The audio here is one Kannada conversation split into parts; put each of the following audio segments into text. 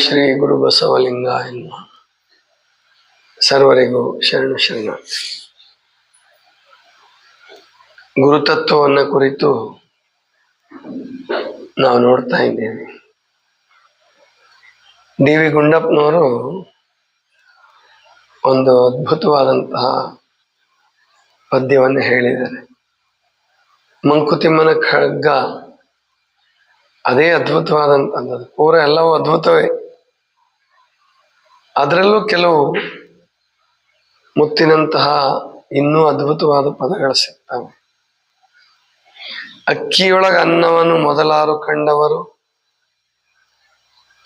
ಶ್ರೀ ಗುರು ಬಸವಲಿಂಗಾಯ ನಮಃ. ಸರ್ವರಿಗೂ ಶರಣು ಶರಣ. ಗುರುತತ್ವವನ್ನು ಕುರಿತು ನಾವು ನೋಡ್ತಾ ಇದ್ದೇವೆ. ಡಿ ವಿ ಗುಂಡಪ್ಪನವರು ಒಂದು ಅದ್ಭುತವಾದಂತಹ ಪದ್ಯವನ್ನು ಹೇಳಿದ್ದಾರೆ. ಮಂಕುತಿಮ್ಮನ ಖಡ್ಗ ಅದೇ ಅದ್ಭುತವಾದಂಥದ್ದು. ಪೂರ ಎಲ್ಲವೂ ಅದ್ಭುತವೇ. ಅದರಲ್ಲೂ ಕೆಲವು ಮುತ್ತಿನಂತಹ ಇನ್ನೂ ಅದ್ಭುತವಾದ ಪದಗಳು ಸಿಗ್ತವೆ. ಅಕ್ಕಿಯೊಳಗ ಅನ್ನವನ್ನು ಮೊದಲಾರು ಕಂಡವರು,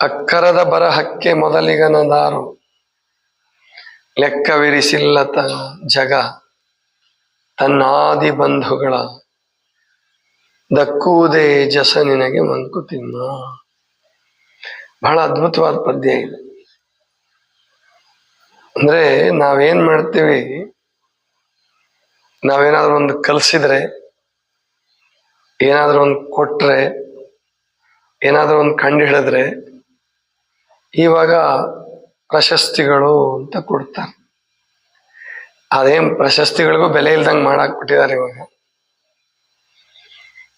ಅಕ್ಕರದ ಬರಹಕ್ಕೆ ಮೊದಲಿಗನದಾರು, ಲೆಕ್ಕವಿರಿಸಿಲ್ಲತ ಜಗ ತನ್ನಾದಿ ಬಂಧುಗಳ, ದಕ್ಕುವುದೇ ಜಸ ನಿನಗೆ ಮಂಕುತಿಮ್ಮ. ಬಹಳ ಅದ್ಭುತವಾದ ಪದ್ಯ ಇದೆ. ಅಂದ್ರೆ ನಾವೇನ್ ಮಾಡ್ತೀವಿ, ನಾವೇನಾದ್ರೂ ಒಂದು ಕಲಿಸಿದ್ರೆ, ಏನಾದ್ರೂ ಒಂದು ಕೊಟ್ರೆ, ಏನಾದ್ರೂ ಒಂದು ಕಂಡು ಹಿಡಿದ್ರೆ ಇವಾಗ ಪ್ರಶಸ್ತಿಗಳು ಅಂತ ಕೊಡ್ತಾರೆ. ಅದೇನ್ ಪ್ರಶಸ್ತಿಗಳಿಗೂ ಬೆಲೆ ಇಲ್ದಂಗೆ ಮಾಡಾಕ್ಬಿಟ್ಟಿದ್ದಾರೆ. ಇವಾಗ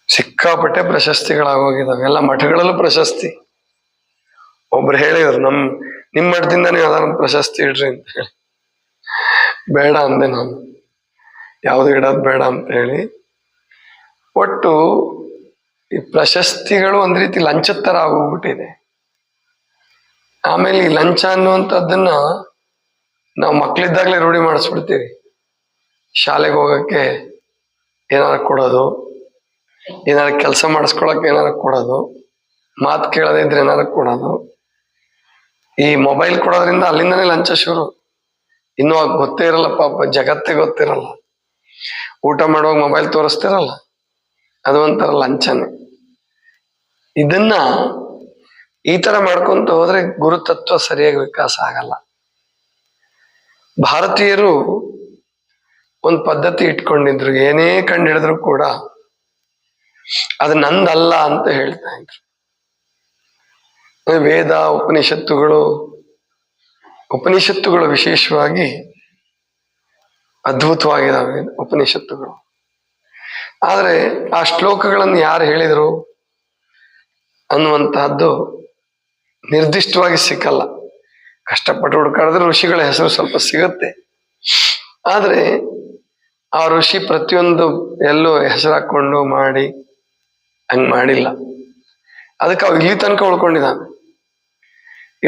ಸಿಕ್ಕಾಪಟ್ಟೆ ಪ್ರಶಸ್ತಿಗಳಾಗೋಗಿದಾವೆ. ಎಲ್ಲ ಮಠಗಳಲ್ಲೂ ಪ್ರಶಸ್ತಿ. ಒಬ್ರು ಹೇಳಿದ್ರು, ನಿಮ್ಮ ಮಠದಿಂದ ನೀವು ಯಾವ್ದಾರ ಪ್ರಶಸ್ತಿ ಇಡ್ರಿ ಅಂತ ಹೇಳಿ. ಬೇಡ ಅಂದೆ ನಾನು, ಯಾವುದು ಇಡೋದು ಬೇಡ ಅಂತ ಹೇಳಿ. ಒಟ್ಟು ಈ ಪ್ರಶಸ್ತಿಗಳು ಒಂದ್ ರೀತಿ ಲಂಚದ ತರ ಆಗೋಗ್ಬಿಟ್ಟಿದೆ. ಆಮೇಲೆ ಈ ಲಂಚ ಅನ್ನುವಂಥದ್ದನ್ನ ನಾವು ಮಕ್ಳಿದ್ದಾಗಲೇ ರೂಢಿ ಮಾಡಿಸ್ಬಿಡ್ತೀವಿ. ಶಾಲೆಗೆ ಹೋಗಕ್ಕೆ ಏನಾರ ಕೊಡೋದು, ಏನಾರ ಕೆಲಸ ಮಾಡಿಸ್ಕೊಳಕ್ಕೆ ಏನಾರ ಕೊಡೋದು, ಮಾತು ಕೇಳದೇ ಇದ್ರೆ ಏನಾರ ಕೊಡೋದು. ಈ ಮೊಬೈಲ್ ಕೊಡೋದ್ರಿಂದ ಅಲ್ಲಿಂದನೇ ಲಂಚ ಶುರು. ಇನ್ನೂ ಗೊತ್ತೇ ಇರಲ್ಲ ಪಾಪ, ಜಗತ್ತೇ ಗೊತ್ತಿರಲ್ಲ. ಊಟ ಮಾಡುವಾಗ ಮೊಬೈಲ್ ತೋರಿಸ್ತಿರಲ್ಲ, ಅದು ಒಂಥರ ಲಂಚನೆ. ಇದನ್ನ ಈ ತರ ಮಾಡ್ಕೊಂತ ಹೋದ್ರೆ ಗುರುತತ್ವ ಸರಿಯಾಗಿ ವಿಕಾಸ ಆಗಲ್ಲ. ಭಾರತೀಯರು ಒಂದು ಪದ್ಧತಿ ಇಟ್ಕೊಂಡಿದ್ರು, ಏನೇ ಕಂಡು ಹಿಡಿದ್ರು ಕೂಡ ಅದು ನಂದಲ್ಲ ಅಂತ ಹೇಳ್ತಾ ಇದ್ರು. ವೇದ ಉಪನಿಷತ್ತುಗಳು ವಿಶೇಷವಾಗಿ ಅದ್ಭುತವಾಗಿದ್ದಾವೆ ಉಪನಿಷತ್ತುಗಳು. ಆದರೆ ಆ ಶ್ಲೋಕಗಳನ್ನು ಯಾರು ಹೇಳಿದರು ಅನ್ನುವಂತಹದ್ದು ನಿರ್ದಿಷ್ಟವಾಗಿ ಸಿಕ್ಕಲ್ಲ. ಕಷ್ಟಪಟ್ಟು ಹುಡುಕಾಡಿದ್ರೆ ಋಷಿಗಳ ಹೆಸರು ಸ್ವಲ್ಪ ಸಿಗುತ್ತೆ. ಆದರೆ ಆ ಋಷಿ ಪ್ರತಿಯೊಂದು ಎಲ್ಲೋ ಹೆಸರು ಹಾಕೊಂಡು ಮಾಡಿ ಹಂಗ್ ಮಾಡಿಲ್ಲ. ಅದಕ್ಕೆ ಅವ್ರು ಇಲ್ಲಿ ತನಕ ಉಳ್ಕೊಂಡಿದ್ದಾನೆ.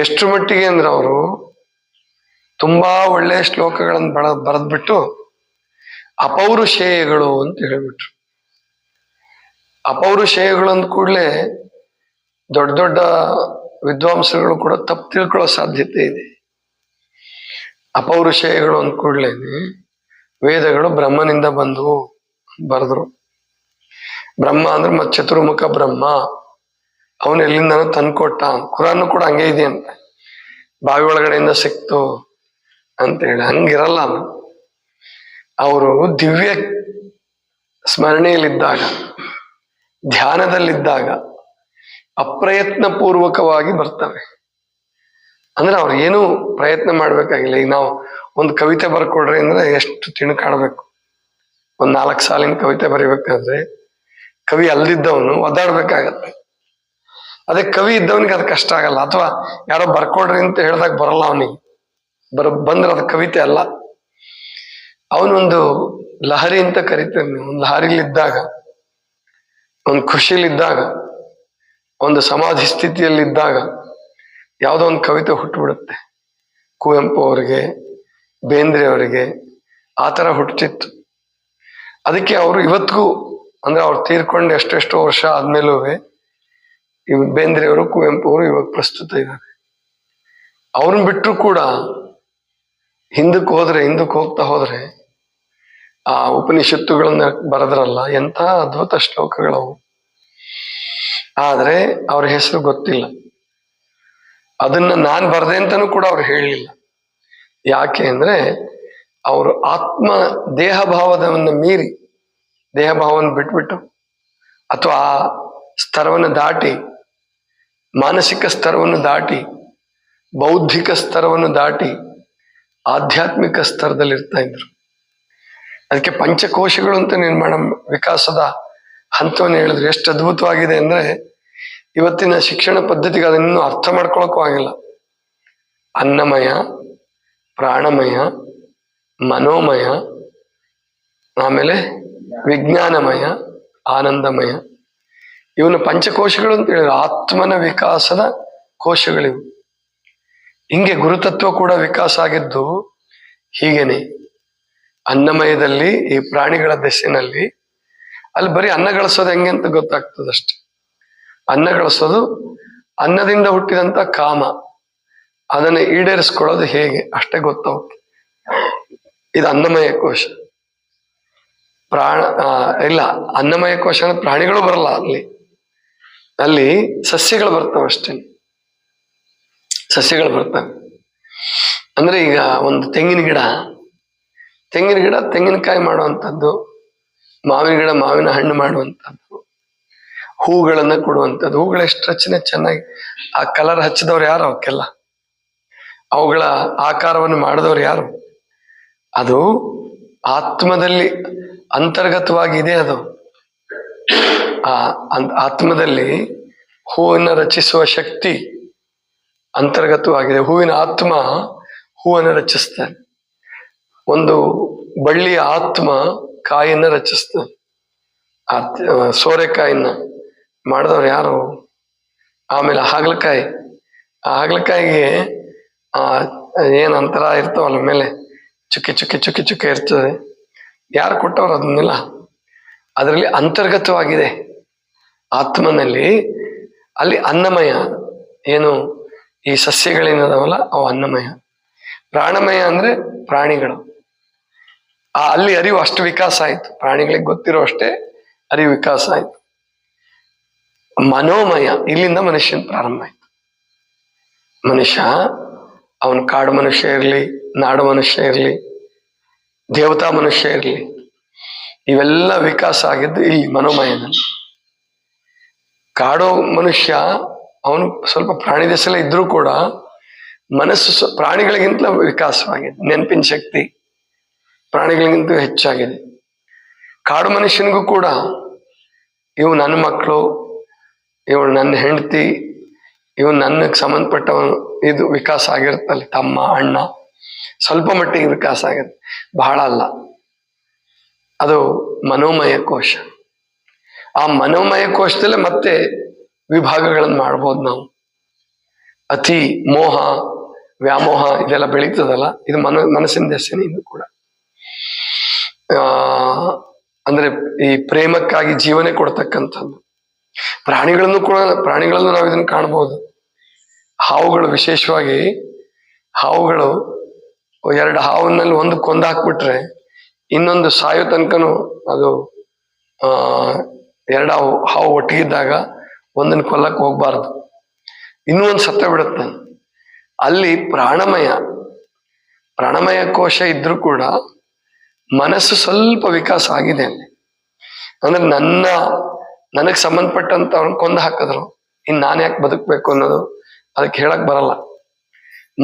ಎಷ್ಟು ಮಟ್ಟಿಗೆ ಅಂದ್ರೆ ಅವರು ತುಂಬಾ ಒಳ್ಳೆಯ ಶ್ಲೋಕಗಳನ್ನು ಬರೆದ್ಬಿಟ್ಟು ಅಪೌರುಷೇಯಗಳು ಅಂತ ಹೇಳ್ಬಿಟ್ರು. ಅಪೌರುಷೇಯಗಳು ಅಂದ ಕೂಡಲೇ ದೊಡ್ಡ ದೊಡ್ಡ ವಿದ್ವಾಂಸರುಗಳು ಕೂಡ ತಪ್ಪು ತಿಳ್ಕೊಳ್ಳೋ ಸಾಧ್ಯತೆ ಇದೆ. ಅಪೌರುಷೇಯಗಳು ಅಂದ ಕೂಡಲೇ ವೇದಗಳು ಬ್ರಹ್ಮನಿಂದ ಬಂದವು ಬರೆದ್ರು. ಬ್ರಹ್ಮ ಅಂದ್ರೆ ಮತ್ತೆ ಚತುರ್ಮುಖ ಬ್ರಹ್ಮ, ಅವನು ಎಲ್ಲಿಂದನೂ ತಂದ್ಕೊಟ್ಟ. ಕುರಾನ್ ಕೂಡ ಹಂಗೆ ಇದೆ ಅಂತ, ಬಾವಿ ಒಳಗಡೆಯಿಂದ ಸಿಕ್ತು ಅಂತ ಹೇಳಿ. ಹಂಗಿರಲ್ಲ. ಅವರು ದಿವ್ಯ ಸ್ಮರಣೆಯಲ್ಲಿದ್ದಾಗ, ಧ್ಯಾನದಲ್ಲಿದ್ದಾಗ ಅಪ್ರಯತ್ನ ಪೂರ್ವಕವಾಗಿ ಬರ್ತವೆ. ಅಂದ್ರೆ ಅವ್ರು ಏನೂ ಪ್ರಯತ್ನ ಮಾಡ್ಬೇಕಾಗಿಲ್ಲ. ಈಗ ನಾವು ಒಂದು ಕವಿತೆ ಬರ್ಕೊಡ್ರಿ ಅಂದ್ರೆ ಎಷ್ಟು ತಿಣುಕಾಡ್ಬೇಕು. ಒಂದ್ 4 ಸಾಲಿನ ಕವಿತೆ ಬರಿಬೇಕಾದ್ರೆ ಕವಿ ಅಲ್ದಿದ್ದವನು ಒದ್ದಾಡ್ಬೇಕಾಗತ್ತೆ. ಅದೇ ಕವಿ ಇದ್ದವನಿಗೆ ಅದು ಕಷ್ಟ ಆಗಲ್ಲ. ಅಥವಾ ಯಾರೋ ಬರ್ಕೊಡ್ರಿ ಅಂತ ಹೇಳ್ದಾಗ ಬರಲ್ಲ ಅವನಿಗೆ. ಬಂದ್ರೆ ಅದು ಕವಿತೆ ಅಲ್ಲ. ಅವನೊಂದು ಲಹರಿ ಅಂತ ಕರಿತೇವೆ ನೀವು. ಒಂದು ಲಹರಿಲಿದ್ದಾಗ, ಒಂದು ಖುಷಿಲಿದ್ದಾಗ, ಒಂದು ಸಮಾಧಿ ಸ್ಥಿತಿಯಲ್ಲಿದ್ದಾಗ ಯಾವುದೋ ಒಂದು ಕವಿತೆ ಹುಟ್ಟುಬಿಡುತ್ತೆ. ಕುವೆಂಪು ಅವರಿಗೆ, ಬೇಂದ್ರೆ ಅವರಿಗೆ ಆ ಥರ ಹುಟ್ಟುತ್ತಿತ್ತು. ಅದಕ್ಕೆ ಅವರು ಇವತ್ತಿಗೂ, ಅಂದ್ರೆ ಅವ್ರು ತೀರ್ಕೊಂಡು ಎಷ್ಟೆಷ್ಟೋ ವರ್ಷ ಆದ್ಮೇಲೂ ಬೇಂದ್ರೆ ಅವರು, ಕುವೆಂಪು ಅವರು ಇವಾಗ ಪ್ರಸ್ತುತ ಇದ್ದಾರೆ. ಅವ್ರನ್ನ ಬಿಟ್ಟರು ಕೂಡ ಹಿಂದಕ್ಕೆ ಹೋಗ್ತಾ ಹೋದ್ರೆ ಆ ಉಪನಿಷತ್ತುಗಳನ್ನ ಬರೆದ್ರಲ್ಲ, ಎಂಥ ಅದ್ಭುತ ಶ್ಲೋಕಗಳವು. ಆದ್ರೆ ಅವ್ರ ಹೆಸರು ಗೊತ್ತಿಲ್ಲ. ಅದನ್ನ ನಾನು ಬರ್ದೆ ಅಂತಾನೂ ಕೂಡ ಅವ್ರು ಹೇಳಲಿಲ್ಲ. ಯಾಕೆ ಅಂದ್ರೆ ಅವರು ದೇಹ ಭಾವವನ್ನು ಮೀರಿ, ದೇಹ ಭಾವವನ್ನು ಬಿಟ್ಬಿಟ್ಟು, ಅಥವಾ ಆ ಸ್ತರವನ್ನು ದಾಟಿ, ಮಾನಸಿಕ ಸ್ತರವನ್ನು ದಾಟಿ ಬೌದ್ಧಿಕ ಸ್ತರವನ್ನು ದಾಟಿ ಆಧ್ಯಾತ್ಮಿಕ ಸ್ತರದಲ್ಲಿ ಇರ್ತಾ ಇದ್ರು. ಅದಕ್ಕೆ ಪಂಚಕೋಶಗಳು ಅಂತ ನಿರ್ಮಾಣ ವಿಕಾಸದ ಹಂತವನ್ನು ಹೇಳಿದ್ರು. ಎಷ್ಟು ಅದ್ಭುತವಾಗಿದೆ ಅಂದ್ರೆ ಇವತ್ತಿನ ಶಿಕ್ಷಣ ಪದ್ಧತಿಗೆ ಅದನ್ನು ಅರ್ಥ ಮಾಡ್ಕೊಳಕ್ಕೂ ಆಗಿಲ್ಲ. ಅನ್ನಮಯ, ಪ್ರಾಣಮಯ, ಮನೋಮಯ, ಆಮೇಲೆ ವಿಜ್ಞಾನಮಯ, ಆನಂದಮಯ, ಇವನು ಪಂಚಕೋಶಗಳು ಅಂತ ಹೇಳಿದ್ರು. ಆತ್ಮನ ವಿಕಾಸದ ಕೋಶಗಳಿವು. ಹಿಂಗೆ ಗುರುತತ್ವ ಕೂಡ ವಿಕಾಸ ಆಗಿದ್ದು ಹೀಗೇನೆ. ಅನ್ನಮಯದಲ್ಲಿ ಈ ಪ್ರಾಣಿಗಳ ದೆಸೆನಲ್ಲಿ ಅಲ್ಲಿ ಬರೀ ಅನ್ನ ಗಳಿಸೋದು ಹೆಂಗೆ ಅಂತ ಗೊತ್ತಾಗ್ತದಷ್ಟೆ. ಅನ್ನ ಗಳಿಸೋದು, ಅನ್ನದಿಂದ ಹುಟ್ಟಿದಂತ ಕಾಮ, ಅದನ್ನು ಈಡೇರಿಸ್ಕೊಳ್ಳೋದು ಹೇಗೆ ಅಷ್ಟೇ ಗೊತ್ತಾಗುತ್ತೆ. ಇದು ಅನ್ನಮಯ ಕೋಶ. ಇಲ್ಲ, ಅನ್ನಮಯ ಕೋಶ ಅಂದ್ರೆ ಪ್ರಾಣಿಗಳು ಬರಲ್ಲ ಅಲ್ಲಿ ಸಸ್ಯಗಳು ಬರ್ತಾವ ಅಷ್ಟೇ. ಸಸ್ಯಗಳು ಬರ್ತವೆ ಅಂದ್ರೆ ಈಗ ಒಂದು ತೆಂಗಿನ ಗಿಡ ತೆಂಗಿನಕಾಯಿ ಮಾಡುವಂಥದ್ದು, ಮಾವಿನ ಗಿಡ ಮಾವಿನ ಹಣ್ಣು ಮಾಡುವಂಥದ್ದು, ಹೂಗಳನ್ನ ಕೊಡುವಂಥದ್ದು. ಹೂಗಳ ಎಷ್ಟು ರಚನೆ ಚೆನ್ನಾಗಿ, ಆ ಕಲರ್ ಹಚ್ಚಿದವ್ರು ಯಾರು? ಅವಕ್ಕೆಲ್ಲ ಅವುಗಳ ಆಕಾರವನ್ನು ಮಾಡಿದವ್ರು ಯಾರು? ಅದು ಆತ್ಮದಲ್ಲಿ ಅಂತರ್ಗತವಾಗಿದೆ. ಅದು ಆ ಆತ್ಮದಲ್ಲಿ ಹೂವನ್ನು ರಚಿಸುವ ಶಕ್ತಿ ಅಂತರ್ಗತವಾಗಿದೆ. ಹೂವಿನ ಆತ್ಮ ಹೂವನ್ನು ರಚಿಸ್ತಾನೆ. ಒಂದು ಬಳ್ಳಿಯ ಆತ್ಮ ಕಾಯಿಯನ್ನ ರಚಿಸ್ತಾನೆ. ಸೋರೆಕಾಯಿನ ಮಾಡಿದವ್ರು ಯಾರು? ಆಮೇಲೆ ಹಾಗಲಕಾಯಿ, ಆ ಹಾಗಲಕಾಯಿಗೆ ಏನ್ ಅಂತರ ಇರ್ತಾವಲ್ಲ ಮೇಲೆ ಚುಕ್ಕೆ ಇರ್ತದೆ. ಯಾರು ಕೊಟ್ಟವ್ರು ಅದನ್ನೆಲ್ಲ? ಅದರಲ್ಲಿ ಅಂತರ್ಗತವಾಗಿದೆ ಆತ್ಮನಲ್ಲಿ. ಅಲ್ಲಿ ಅನ್ನಮಯ, ಏನು ಈ ಸಸ್ಯಗಳೇನದಾವಲ್ಲ ಅವು ಅನ್ನಮಯ. ಪ್ರಾಣಮಯ ಅಂದ್ರೆ ಪ್ರಾಣಿಗಳು. ಅಲ್ಲಿ ಅರಿವು ಅಷ್ಟು ವಿಕಾಸ ಆಯ್ತು. ಪ್ರಾಣಿಗಳಿಗೆ ಗೊತ್ತಿರೋ ಅಷ್ಟೇ ಅರಿವು ವಿಕಾಸ ಆಯ್ತು. ಮನೋಮಯ, ಇಲ್ಲಿಂದ ಮನುಷ್ಯನ ಪ್ರಾರಂಭ ಆಯ್ತು. ಮನುಷ್ಯ, ಅವನು ಕಾಡು ಮನುಷ್ಯ ಇರಲಿ, ನಾಡು ಮನುಷ್ಯ ಇರಲಿ, ದೇವತಾ ಮನುಷ್ಯ ಇರಲಿ, ಇವೆಲ್ಲ ವಿಕಾಸ ಆಗಿದ್ದು ಇಲ್ಲಿ ಮನೋಮಯದಲ್ಲಿ. ಕಾಡೋ ಮನುಷ್ಯ ಅವನು ಸ್ವಲ್ಪ ಪ್ರಾಣಿ ದೆಸೆಲ್ಲ ಇದ್ರೂ ಕೂಡ ಮನಸ್ಸು ಪ್ರಾಣಿಗಳಿಗಿಂತಲೂ ವಿಕಾಸವಾಗಿದೆ. ನೆನಪಿನ ಶಕ್ತಿ ಪ್ರಾಣಿಗಳಿಗಿಂತ ಹೆಚ್ಚಾಗಿದೆ. ಕಾಡು ಮನುಷ್ಯನಿಗೂ ಕೂಡ ಇವು ನನ್ನ ಮಕ್ಕಳು, ಇವಳು ನನ್ನ ಹೆಂಡತಿ, ಇವು ನನಗೆ ಸಂಬಂಧಪಟ್ಟವನು, ಇದು ವಿಕಾಸ ಆಗಿರುತ್ತಲ್ಲಿ. ತಮ್ಮ, ಅಣ್ಣ, ಸ್ವಲ್ಪ ಮಟ್ಟಿಗೆ ವಿಕಾಸ ಆಗುತ್ತೆ, ಬಹಳ ಅಲ್ಲ. ಅದು ಮನೋಮಯ ಕೋಶ. ಆ ಮನೋಮಯ ಕೋಶದಲ್ಲೇ ಮತ್ತೆ ವಿಭಾಗಗಳನ್ನು ಮಾಡ್ಬೋದು ನಾವು. ಅತಿ, ಮೋಹ, ವ್ಯಾಮೋಹ ಇದೆಲ್ಲ ಬೆಳೀತದಲ್ಲ, ಇದು ಮನಸ್ಸಿನ ದೆಸೆನೆ. ಇದು ಕೂಡ ಅಂದ್ರೆ ಈ ಪ್ರೇಮಕ್ಕಾಗಿ ಜೀವನೇ ಕೊಡ್ತಕ್ಕಂಥದ್ದು. ಪ್ರಾಣಿಗಳನ್ನು ನಾವು ಇದನ್ನು ಕಾಣ್ಬೋದು. ಹಾವುಗಳು, ವಿಶೇಷವಾಗಿ ಹಾವುಗಳು, ಎರಡು ಹಾವಿನಲ್ಲಿ ಒಂದು ಕೊಂದು ಹಾಕ್ಬಿಟ್ರೆ ಇನ್ನೊಂದು ಸಾಯೋ ತನಕನು ಅದು ಎರಡು ಹಾವು ಒಟ್ಟಿಗಿದ್ದಾಗ ಒಂದನ್ನು ಕೊಲ್ಲಕ್ಕೆ ಹೋಗ್ಬಾರ್ದು, ಇನ್ನೂ ಒಂದು ಸತ್ತ ಬಿಡುತ್ತೆ. ಅಲ್ಲಿ ಪ್ರಾಣಮಯ ಕೋಶ ಇದ್ರೂ ಕೂಡ ಮನಸ್ಸು ಸ್ವಲ್ಪ ವಿಕಾಸ ಆಗಿದೆ ಅಲ್ಲಿ. ಅಂದ್ರೆ ನನಗೆ ಸಂಬಂಧಪಟ್ಟಂತ ಅವ್ರನ್ನ ಕೊಂದು ಹಾಕಿದ್ರು, ಇನ್ನು ನಾನು ಯಾಕೆ ಬದುಕಬೇಕು ಅನ್ನೋದು ಅದಕ್ಕೆ ಹೇಳಕ್ ಬರಲ್ಲ.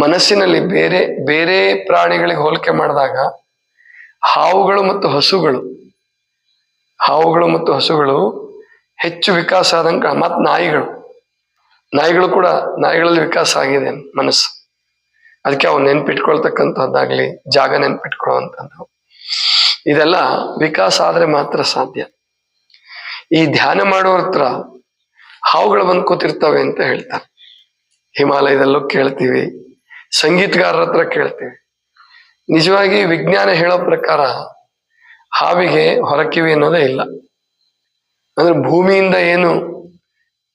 ಮನಸ್ಸಿನಲ್ಲಿ ಬೇರೆ ಬೇರೆ ಪ್ರಾಣಿಗಳಿಗೆ ಹೋಲಿಕೆ ಮಾಡಿದಾಗ ಹಾವುಗಳು ಮತ್ತು ಹಸುಗಳು ಹೆಚ್ಚು ವಿಕಾಸ ಆದಂಗ. ಮತ್ತು ನಾಯಿಗಳಲ್ಲಿ ವಿಕಾಸ ಆಗಿದೆ ಮನಸ್ಸು. ಅದಕ್ಕೆ ಅವು ನೆನ್ಪಿಟ್ಕೊಳ್ತಕ್ಕಂಥದ್ದಾಗ್ಲಿ, ಜಾಗ ನೆನ್ಪಿಟ್ಕೊಳ್ಳುವಂಥದ್ದು, ಇದೆಲ್ಲ ವಿಕಾಸ ಆದ್ರೆ ಮಾತ್ರ ಸಾಧ್ಯ. ಈ ಧ್ಯಾನ ಮಾಡೋರ ಹತ್ರ ಹಾವುಗಳು ಬಂದು ಕೂತಿರ್ತವೆ ಅಂತ ಹೇಳ್ತಾರೆ. ಹಿಮಾಲಯದಲ್ಲೂ ಕೇಳ್ತೀವಿ, ಸಂಗೀತಗಾರರ ಹತ್ರ ಕೇಳ್ತೀವಿ. ನಿಜವಾಗಿ ವಿಜ್ಞಾನ ಹೇಳೋ ಪ್ರಕಾರ ಹಾವಿಗೆ ಹೊರಕಿವಿ ಅನ್ನೋದೇ ಇಲ್ಲ. ಅಂದ್ರೆ ಭೂಮಿಯಿಂದ ಏನು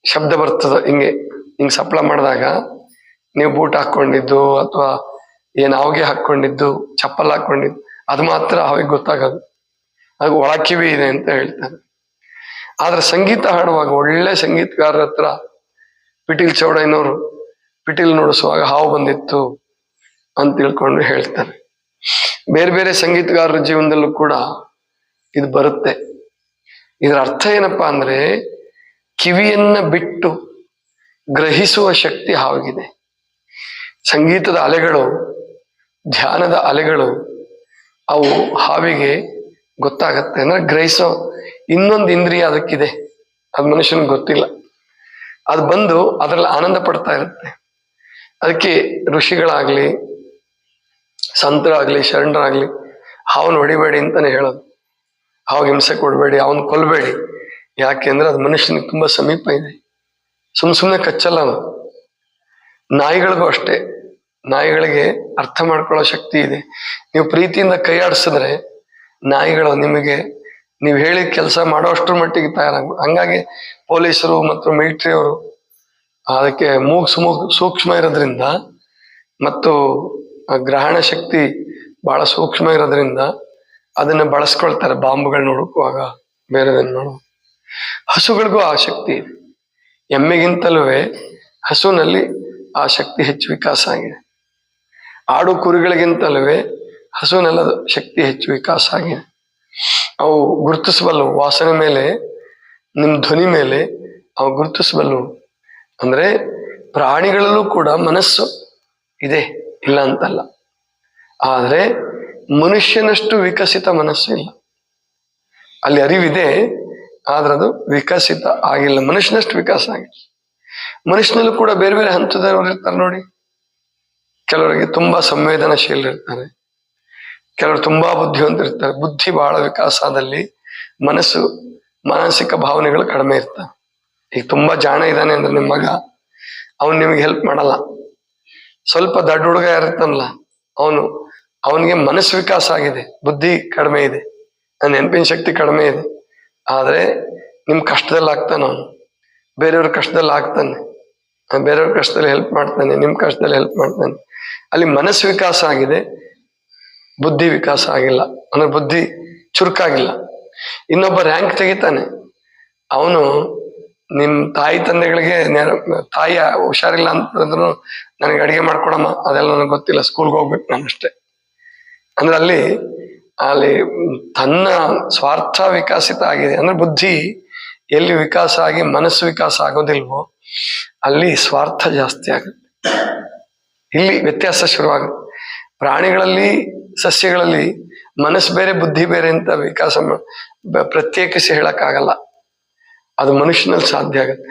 ಶಬ್ದ ಬರ್ತದೋ, ಹಿಂಗೆ ಸಪ್ಲ ಮಾಡಿದಾಗ ನೀವು ಬೂಟ್ ಹಾಕೊಂಡಿದ್ದು ಅಥವಾ ಏನ್ ಹಾವಿಗೆ ಹಾಕೊಂಡಿದ್ದು, ಚಪ್ಪಲ್ ಹಾಕೊಂಡಿದ್ದು, ಅದು ಮಾತ್ರ ಹಾವಿಗೆ ಗೊತ್ತಾಗೋದು. ಅದು ಒಳಕಿವಿ ಇದೆ ಅಂತ ಹೇಳ್ತಾರೆ. ಆದ್ರೆ ಸಂಗೀತ ಹಾಡುವಾಗ ಒಳ್ಳೆ ಸಂಗೀತಗಾರರ ಹತ್ರ ಪಿಟೀಲ್ ಚೌಡಯ್ಯನವರು ಪಿಟೀಲ್ ನುಡಿಸುವಾಗ ಹಾವು ಬಂದಿತ್ತು ಅಂತ ತಿಳ್ಕೊಂಡು ಹೇಳ್ತಾರೆ. ಬೇರೆ ಬೇರೆ ಸಂಗೀತಗಾರರ ಜೀವನದಲ್ಲೂ ಕೂಡ ಇದು ಬರುತ್ತೆ. ಇದರ ಅರ್ಥ ಏನಪ್ಪಾ ಅಂದ್ರೆ, ಕಿವಿಯನ್ನ ಬಿಟ್ಟು ಗ್ರಹಿಸುವ ಶಕ್ತಿ ಹಾವಿಗಿದೆ. ಸಂಗೀತದ ಅಲೆಗಳು, ಧ್ಯಾನದ ಅಲೆಗಳು ಅವು ಹಾವಿಗೆ ಗೊತ್ತಾಗತ್ತೆ. ಅಂದ್ರೆ ಗ್ರಹಿಸೋ ಇನ್ನೊಂದು ಇಂದ್ರಿಯ ಅದಕ್ಕಿದೆ, ಅದು ಮನುಷ್ಯನಿಗೆ ಗೊತ್ತಿಲ್ಲ. ಅದು ಬಂದು ಅದರಲ್ಲಿ ಆನಂದ ಪಡ್ತಾ ಇರುತ್ತೆ. ಅದಕ್ಕೆ ಋಷಿಗಳಾಗ್ಲಿ, ಸಂತರಾಗ್ಲಿ, ಶರಣರಾಗ್ಲಿ ಹಾವನ್ನ ಹೊಡಿಬೇಡಿ ಅಂತಾನೆ ಹೇಳೋದು. ಹಾವಿಗೆ ಹಿಂಸೆ ಕೊಡಬೇಡಿ, ಅವನ್ ಕೊಲ್ಬೇಡಿ. ಯಾಕೆಂದ್ರೆ ಅದು ಮನುಷ್ಯನಿಗೆ ತುಂಬಾ ಸಮೀಪ ಇದೆ, ಸುಮ್ಮನೆ ಕಚ್ಚಲ್ಲ ಅದು. ನಾಯಿಗಳಿಗೂ ಅಷ್ಟೇ, ನಾಯಿಗಳಿಗೆ ಅರ್ಥ ಮಾಡ್ಕೊಳ್ಳೋ ಶಕ್ತಿ ಇದೆ. ನೀವು ಪ್ರೀತಿಯಿಂದ ಕೈ ಆಡಿಸಿದ್ರೆ ನಾಯಿಗಳು ನಿಮಗೆ ನೀವು ಹೇಳಿದ ಕೆಲಸ ಮಾಡೋ ಅಷ್ಟರ ಮಟ್ಟಿಗೆ ತಯಾರಾಗ. ಹಂಗಾಗಿ ಪೊಲೀಸರು ಮತ್ತು ಮಿಲಿಟರಿಯವರು ಅದಕ್ಕೆ ಸೂಕ್ಷ್ಮ ಇರೋದ್ರಿಂದ ಮತ್ತು ಗ್ರಹಣ ಶಕ್ತಿ ಬಹಳ ಸೂಕ್ಷ್ಮ ಇರೋದ್ರಿಂದ ಅದನ್ನ ಬಳಸ್ಕೊಳ್ತಾರೆ ಬಾಂಬ್ಗಳನ್ನ ಹುಡುಕುವಾಗ, ಬೇರೆದನ್ನ ನೋಡುವ. ಹಸುಗಳಿಗೂ ಆ ಶಕ್ತಿ ಇದೆ. ಎಮ್ಮೆಗಿಂತಲೂ ಹಸುನಲ್ಲಿ ಆ ಶಕ್ತಿ ಹೆಚ್ಚು ವಿಕಾಸ ಆಗಿದೆ. ಆಡು ಕುರಿಗಳಿಗಿಂತಲೂ ಹಸುವಿನೆಲ್ಲ ಶಕ್ತಿ ಹೆಚ್ಚು ವಿಕಾಸ ಆಗಿದೆ. ಅವು ಗುರುತಿಸಬಲ್ಲವು, ವಾಸನೆ ಮೇಲೆ, ನಿಮ್ಮ ಧ್ವನಿ ಮೇಲೆ ಅವು ಗುರುತಿಸಬಲ್ಲವು. ಅಂದ್ರೆ ಪ್ರಾಣಿಗಳಲ್ಲೂ ಕೂಡ ಮನಸ್ಸು ಇದೆ, ಇಲ್ಲ ಅಂತಲ್ಲ. ಆದ್ರೆ ಮನುಷ್ಯನಷ್ಟು ವಿಕಸಿತ ಮನಸ್ಸು ಇಲ್ಲ. ಅಲ್ಲಿ ಅರಿವಿದೆ, ಆದ್ರೆ ಅದು ವಿಕಸಿತ ಆಗಿಲ್ಲ, ಮನುಷ್ಯನಷ್ಟು ವಿಕಾಸ ಆಗಿಲ್ಲ. ಮನುಷ್ಯನಲ್ಲೂ ಕೂಡ ಬೇರೆ ಬೇರೆ ಹಂತದವರು ಇರ್ತಾರೆ ನೋಡಿ. ಕೆಲವರಿಗೆ ತುಂಬಾ ಸಂವೇದನಾಶೀಲರಿರ್ತಾರೆ, ಕೆಲವರು ತುಂಬಾ ಬುದ್ಧಿವಂತರಿರ್ತಾರೆ. ಬುದ್ಧಿ ಬಹಳ ವಿಕಾಸ ಆದಲ್ಲಿ ಮನಸ್ಸು, ಮಾನಸಿಕ ಭಾವನೆಗಳು ಕಡಿಮೆ ಇರ್ತವೆ. ಈಗ ತುಂಬಾ ಜಾಣ ಇದ್ದಾನೆ ಅಂದ್ರೆ ನಿಮ್ಮ ಮಗ, ಅವನು ನಿಮಗೆ ಹೆಲ್ಪ್ ಮಾಡಲ್ಲ. ಸ್ವಲ್ಪ ದೊಡ್ಡ ಹುಡುಗ ಇರುತ್ತಾನಲ್ಲ, ಅವನಿಗೆ ಮನಸ್ಸು ವಿಕಾಸ ಆಗಿದೆ, ಬುದ್ಧಿ ಕಡಿಮೆ ಇದೆ, ನೆನಪಿನ ಶಕ್ತಿ ಕಡಿಮೆ ಇದೆ. ಆದ್ರೆ ನಿಮ್ ಕಷ್ಟದಲ್ಲಿ ಆಗ್ತಾನೆ, ಅವನು ಬೇರೆಯವ್ರ ಕಷ್ಟದಲ್ಲಿ ಆಗ್ತಾನೆ, ಬೇರೆಯವ್ರ ಕಷ್ಟದಲ್ಲಿ ಹೆಲ್ಪ್ ಮಾಡ್ತಾನೆ, ನಿಮ್ ಕಷ್ಟದಲ್ಲಿ ಹೆಲ್ಪ್ ಮಾಡ್ತಾನೆ. ಅಲ್ಲಿ ಮನಸ್ಸು ವಿಕಾಸ ಆಗಿದೆ, ಬುದ್ಧಿ ವಿಕಾಸ ಆಗಿಲ್ಲ. ಅಂದ್ರೆ ಬುದ್ಧಿ ಚುರುಕಾಗಿಲ್ಲ. ಇನ್ನೊಬ್ಬ ರ್ಯಾಂಕ್ ತೆಗಿತಾನೆ, ಅವನು ನಿಮ್ ತಾಯಿ ತಂದೆಗಳಿಗೆ ತಾಯಿ ಹುಷಾರಿಲ್ಲ ಅಂತಂದ್ರು ನನಗೆ ಅಡಿಗೆ ಮಾಡ್ಕೊಡಮ್ಮ, ಅದೆಲ್ಲ ನನಗೆ ಗೊತ್ತಿಲ್ಲ, ಸ್ಕೂಲ್ಗೆ ಹೋಗ್ಬೇಕು ನಾನು ಅಷ್ಟೇ. ಅಂದ್ರೆ ಅಲ್ಲಿ ತನ್ನ ಸ್ವಾರ್ಥ ವಿಕಸಿತ ಆಗಿದೆ. ಅಂದ್ರೆ ಬುದ್ಧಿ ಎಲ್ಲಿ ವಿಕಾಸ ಆಗಿ ಮನಸ್ಸು ವಿಕಾಸ ಆಗೋದಿಲ್ವೋ ಅಲ್ಲಿ ಸ್ವಾರ್ಥ ಜಾಸ್ತಿ ಆಗುತ್ತೆ. ಇಲ್ಲಿ ವ್ಯತ್ಯಾಸ ಶುರುವಾಗುತ್ತೆ. ಪ್ರಾಣಿಗಳಲ್ಲಿ, ಸಸ್ಯಗಳಲ್ಲಿ ಮನಸ್ಸು ಬೇರೆ ಬುದ್ಧಿ ಬೇರೆ ಅಂತ ವಿಕಾಸ ಪ್ರತ್ಯೇಕಿಸಿ ಹೇಳಕ್ಕಾಗಲ್ಲ. ಅದು ಮನುಷ್ಯನಲ್ಲಿ ಸಾಧ್ಯ ಆಗುತ್ತೆ.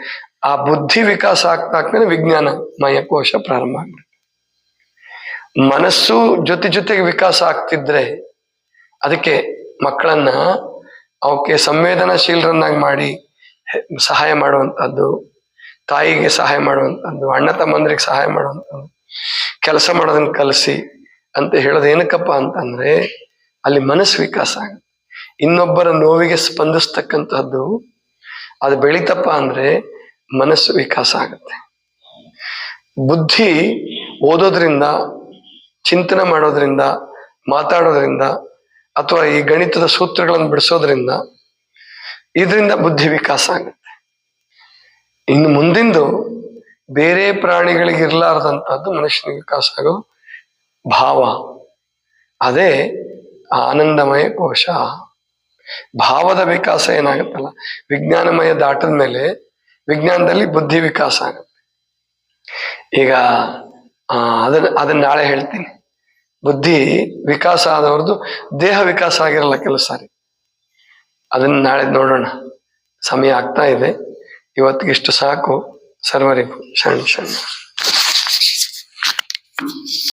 ಆ ಬುದ್ಧಿ ವಿಕಾಸ ಆಗ್ತಾಗ್ತಾನೆ ವಿಜ್ಞಾನಮಯ ಕೋಶ ಪ್ರಾರಂಭ ಆಗ್ಬಿಡುತ್ತೆ. ಮನಸ್ಸು ಜೊತೆಗೆ ವಿಕಾಸ ಆಗ್ತಿದ್ರೆ ಅದಕ್ಕೆ ಮಕ್ಕಳನ್ನ ಅವಕ್ಕೆ ಸಂವೇದನಾಶೀಲರನ್ನಾಗಿ ಮಾಡಿ ಸಹಾಯ ಮಾಡುವಂಥದ್ದು, ತಾಯಿಗೆ ಸಹಾಯ ಮಾಡುವಂಥದ್ದು, ಅಣ್ಣ ತಮ್ಮಂದ್ರಿಗೆ ಸಹಾಯ ಮಾಡುವಂಥದ್ದು, ಕೆಲಸ ಮಾಡೋದನ್ನ ಕಲಿಸಿ ಅಂತ ಹೇಳೋದು ಏನಕ್ಕಪ್ಪ ಅಂತಂದ್ರೆ ಅಲ್ಲಿ ಮನಸ್ಸು ವಿಕಾಸ ಆಗುತ್ತೆ. ಇನ್ನೊಬ್ಬರ ನೋವಿಗೆ ಸ್ಪಂದಿಸ್ತಕ್ಕಂಥದ್ದು ಅದು ಬೆಳೀತಪ್ಪ ಅಂದ್ರೆ ಮನಸ್ಸು ವಿಕಾಸ ಆಗುತ್ತೆ. ಬುದ್ಧಿ ಓದೋದ್ರಿಂದ, ಚಿಂತನೆ ಮಾಡೋದ್ರಿಂದ, ಮಾತಾಡೋದ್ರಿಂದ ಅಥವಾ ಈ ಗಣಿತದ ಸೂತ್ರಗಳನ್ನು ಬಿಡಿಸೋದ್ರಿಂದ ಇದರಿಂದ ಬುದ್ಧಿ ವಿಕಾಸ ಆಗುತ್ತೆ. ಇನ್ನು ಮುಂದಿಂದು ಬೇರೆ ಪ್ರಾಣಿಗಳಿಗೆ ಇರಲಾರದಂತಹದ್ದು ಮನುಷ್ಯನಿಗೆ ವಿಕಾಸ ಆಗೋ ಭಾವ. ಅದೇ ಆನಂದಮಯ ಕೋಶ. ಭಾವದ ವಿಕಾಸ ಏನಾಗುತ್ತಲ್ಲ, ವಿಜ್ಞಾನಮಯ ದಾಟದ ಮೇಲೆ ವಿಜ್ಞಾನದಲ್ಲಿ ಬುದ್ಧಿ ವಿಕಾಸ ಆಗುತ್ತೆ. ಈಗ ಅದನ್ನ ನಾಳೆ ಹೇಳ್ತೀನಿ. ಬುದ್ಧಿ ವಿಕಾಸ ಆದವ್ರದ್ದು ದೇಹ ವಿಕಾಸ ಆಗಿರಲ್ಲ ಕೆಲವು ಸಾರಿ. ಅದನ್ನ ನಾಳೆ ನೋಡೋಣ. ಸಮಯ ಆಗ್ತಾ ಇದೆ. ಇವತ್ತಿಗಿಷ್ಟು ಸಾಕು. ಸರ್ವರಿಗೂ ಶರಣ.